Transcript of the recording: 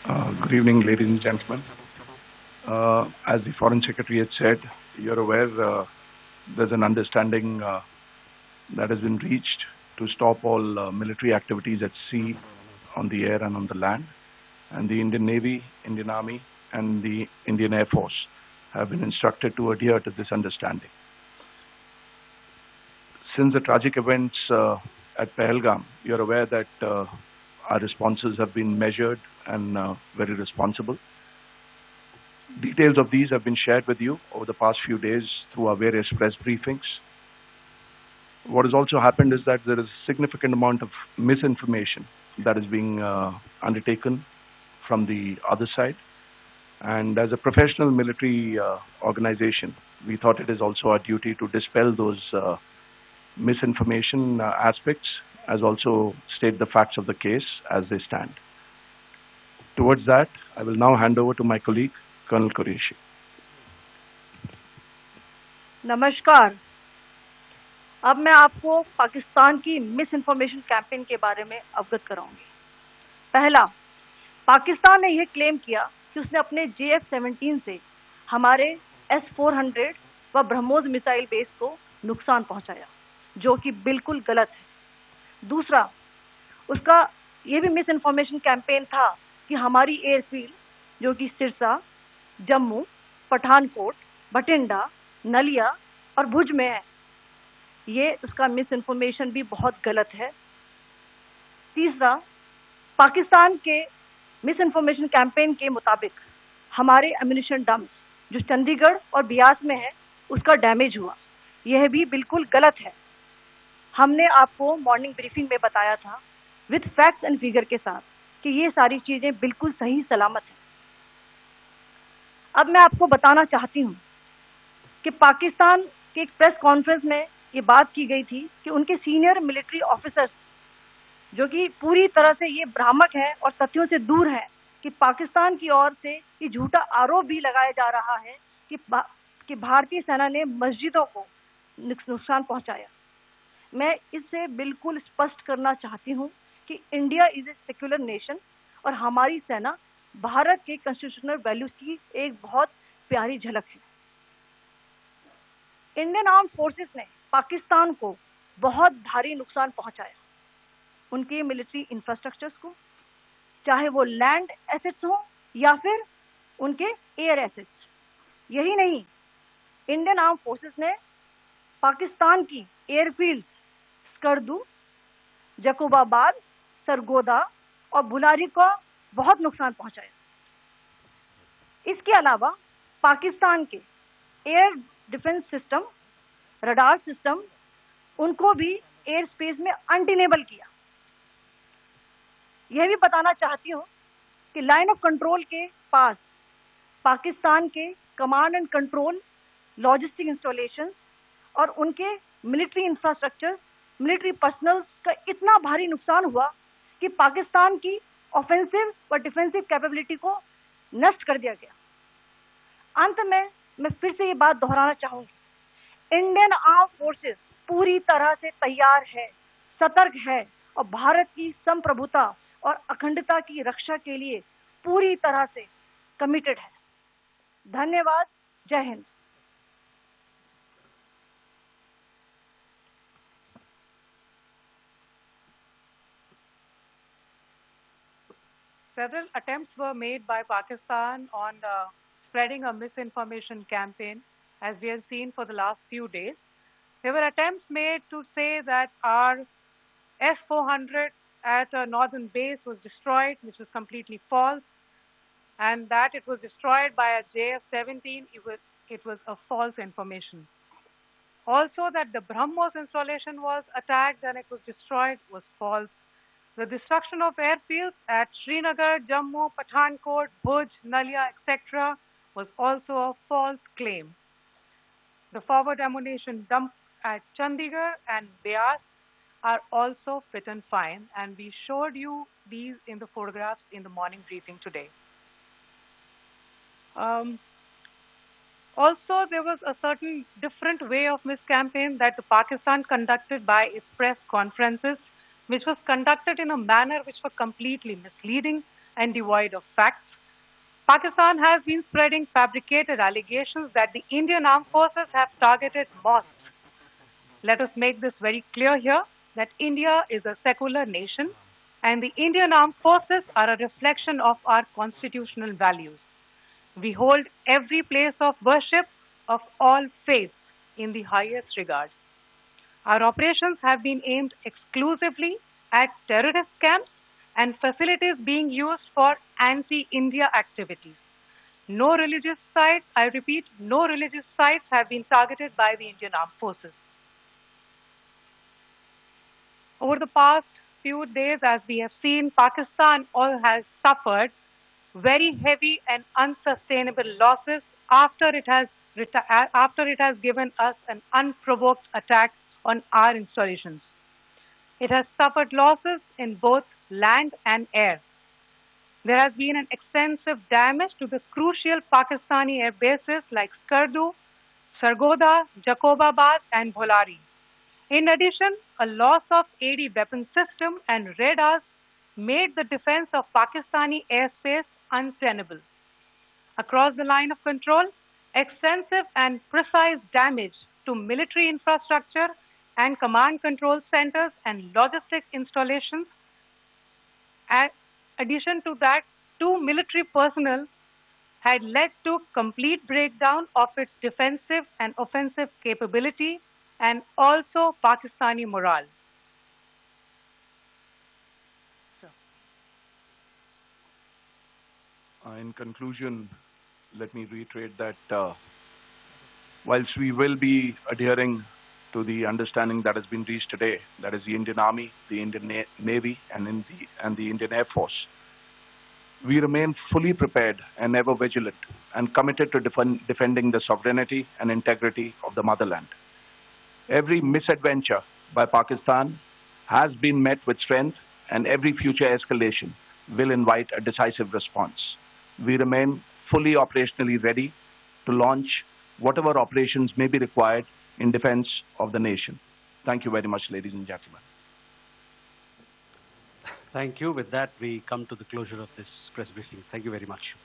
Good evening, ladies and gentlemen. As the Foreign Secretary had said, you're aware there's an understanding that has been reached to stop all military activities at sea, on the air, and on the land. And the Indian Navy, Indian Army, and the Indian Air Force have been instructed to adhere to this understanding. Since the tragic events at Pahalgam, you're aware that our responses have been measured and very responsible. Details of these have been shared with you over the past few days through our various press briefings. What has also happened is that there is a significant amount of misinformation that is being undertaken from the other side. And as a professional military organization, we thought it is also our duty to dispel those misinformation aspects, as also state the facts of the case as they stand. Towards that, I will now hand over to my colleague, Colonel Qureshi. नमस्कार। अब मैं आपको पाकिस्तान की miss information campaign के बारे में अवगत कराऊंगी। पहला, पाकिस्तान ने यह क्लेम किया कि उसने अपने JF-17 से हमारे S-400 व ब्रह्मोस मिसाइल बेस को नुकसान पहुंचाया, जो कि बिल्कुल गलत है। दूसरा, उसका यह भी मिस इन्फॉर्मेशन कैंपेन था कि हमारी एयरफील्ड, जो कि सिरसा, जम्मू, पठानकोट, बठिंडा, नलिया और भुज में है, ये उसका मिस इन्फॉर्मेशन भी बहुत गलत है। तीसरा, पाकिस्तान के मिस इन्फॉर्मेशन कैंपेन के मुताबिक हमारे एम्यूनिशन डम्प्स जो चंडीगढ़ और बियास में है, उसका डैमेज हुआ, यह भी बिल्कुल गलत है। हमने आपको मॉर्निंग ब्रीफिंग में बताया था विद फैक्ट्स एंड फिगर के साथ कि ये सारी चीजें बिल्कुल सही सलामत हैं। अब मैं आपको बताना चाहती हूँ कि पाकिस्तान के एक प्रेस कॉन्फ्रेंस में ये बात की गई थी कि उनके सीनियर मिलिट्री ऑफिसर्स, जो कि पूरी तरह से ये भ्रामक है और तथ्यों से दूर है, कि पाकिस्तान की ओर से ये झूठा आरोप भी लगाया जा रहा है कि भारतीय सेना ने मस्जिदों को नुकसान पहुंचाया। मैं इससे बिल्कुल स्पष्ट करना चाहती हूं कि India is a secular nation और हमारी सेना भारत के कॉन्स्टिट्यूशनल वैल्यूज की एक बहुत प्यारी झलक है। इंडियन आर्म फोर्सेस ने पाकिस्तान को बहुत भारी नुकसान पहुंचाया, उनके मिलिट्री इंफ्रास्ट्रक्चर्स को, चाहे वो लैंड एसेट्स हो या फिर उनके एयर एसेट्स। यही नहीं, इंडियन आर्म फोर्सेस ने पाकिस्तान की एयरफील्ड स्कर्दू, जकोबाबाद, सरगोदा और बुलारी को बहुत नुकसान पहुंचाया। इसके अलावा पाकिस्तान के air defence system, radar system, उनको भी एयर स्पेस में अनडिनेबल किया। यह भी बताना चाहती हूँ कि लाइन ऑफ कंट्रोल के पास पाकिस्तान के command and control, logistic installation और उनके मिलिट्री इंफ्रास्ट्रक्चर, मिलिट्री पर्सनल का इतना भारी नुकसान हुआ कि पाकिस्तान की ऑफेंसिव व डिफेंसिव कैपेबिलिटी को नष्ट कर दिया गया। अंत में मैं फिर से ये बात दोहराना चाहूंगी, इंडियन आर्म फोर्सेस पूरी तरह से तैयार है, सतर्क है और भारत की संप्रभुता और अखंडता की रक्षा के लिए पूरी तरह से कमिटेड है। धन्यवाद। जय Hind. Several attempts were made by Pakistan on spreading a misinformation campaign, as we have seen for the last few days. There were attempts made to say that our S-400 at a northern base was destroyed, which was completely false, and that it was destroyed by a JF-17. It was a false information. Also, that the BrahMos installation was attacked and it was destroyed was false. The destruction of airfields at Srinagar, Jammu, Pathankot, Bhuj, Nalia, etc. was also a false claim. The forward ammunition dump at Chandigarh and Beas are also fit and fine, and we showed you these in the photographs in the morning briefing today. Also, there was a certain different way of miscampaign that the Pakistan conducted by its press conferences, which was conducted in a manner which was completely misleading and devoid of facts. Pakistan has been spreading fabricated allegations that the Indian armed forces have targeted mosques. Let us make this very clear here that India is a secular nation and the Indian armed forces are a reflection of our constitutional values. We hold every place of worship of all faiths in the highest regard. Our operations have been aimed exclusively at terrorist camps and facilities being used for anti-India activities. No religious sites, I repeat, no religious sites have been targeted by the Indian Armed Forces. Over the past few days, as we have seen, Pakistan has suffered very heavy and unsustainable losses after it has given us an unprovoked attack on our installations. It has suffered losses in both land and air. There has been an extensive damage to the crucial Pakistani air bases like Skardu, Sargodha, Jacobabad, and Bholari. In addition, a loss of AD weapon system and radars made the defense of Pakistani airspace untenable. Across the line of control, extensive and precise damage to military infrastructure and command control centers and logistics installations. In addition to that, 2 military personnel had led to complete breakdown of its defensive and offensive capability and also Pakistani morale. In conclusion, let me reiterate that whilst we will be adhering to the understanding that has been reached today, that is the Indian Army, the Indian Navy, and the Indian Air Force, we remain fully prepared and ever vigilant and committed to defending the sovereignty and integrity of the motherland. Every misadventure by Pakistan has been met with strength, and every future escalation will invite a decisive response. We remain fully operationally ready to launch whatever operations may be required in defense of the nation. Thank you very much, ladies and gentlemen. Thank you. With that, we come to the closure of this press briefing. Thank you very much.